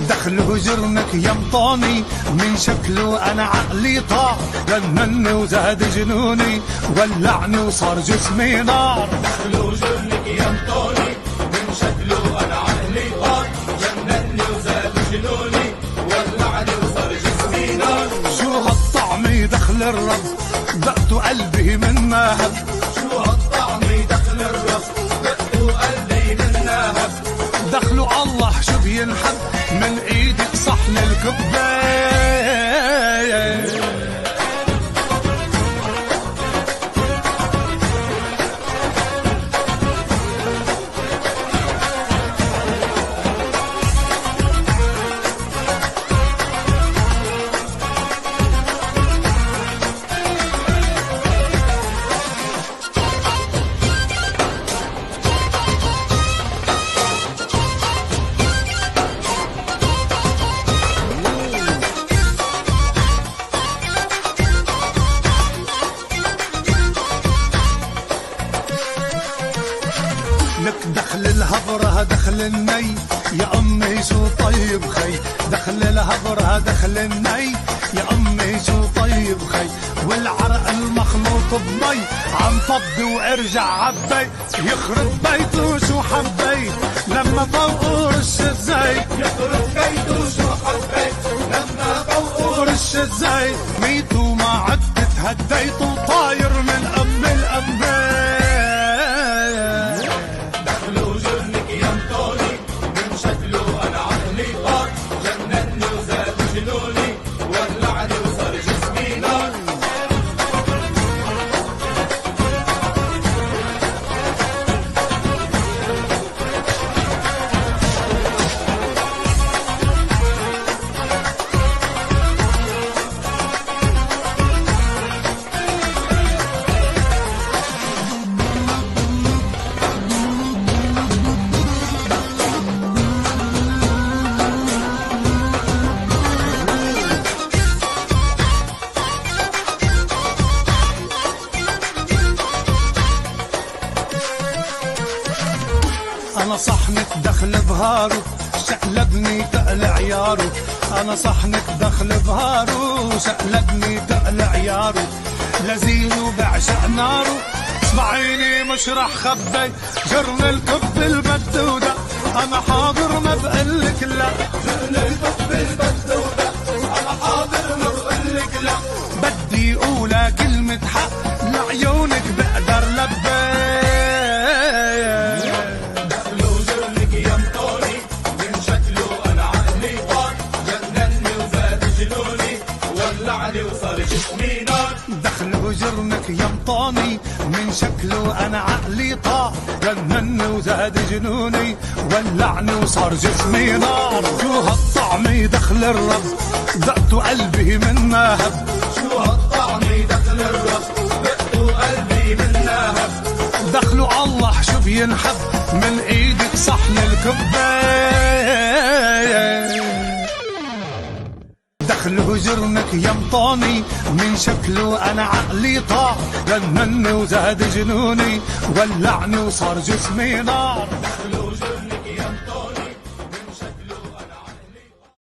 دخله جرنك يمطوني من شكله انا عقلي طار، جنني وزاد جنوني ولعني وصار جسمي نار. دخله جرنك يمطوني من شكله انا عقلي طار، جنني وزاد جنوني ولعني وصار جسمي نار. شو هالطعم يدخل الرب دقت قلبي من نهب، شو هالطعم يدخل الرب دقت قلبي من نهب. دخلوا الله شو بينحب من ايدك صحن الكوباية. لك دخل الهبرة دخل الني يا أمي شو طيب خي، دخل الهبرة دخل الني يا أمي شو طيب خي، والعرق المخلوط بمي عم فضي وارجع عبي، يخرب بيته شو حبيت لما فوقه رشة زيت، يخرب بيته شو حبيت لما فوقه رشة زيت، ميتو ما عدت هديت وطاير من أم الأمبي. أنا صحنك دخل بهارو شقلبني تقل عيارو، أنا صحنك دخل بهارو شقلبني تقل عيارو، لذيذ وبعشق نارو، اسمعيني مش رح خبي جرن الكب البدودة، أنا حاضر ما بقلك لا، جرن الكب البدودة أنا حاضر ما بقلك لا، بدي أولى كلمة حق لعيونك بقدر لبي. دخله جرنك يمطوني من شكله انا عقلي طار، جنني وزاد جنوني ولعني وصار جسمي نار. شو هالطعم يدخل الرب دقت قلبي من نهب، شو هالطعم يدخل الرب دقت قلبي من نهب. دخلوا الله شو بينحب من ايدك صحن الكوباية. دخله جرنك يمطوني من شكله انا عقلي طار، جنني وزاد جنوني ولعني وصار جسمي نار.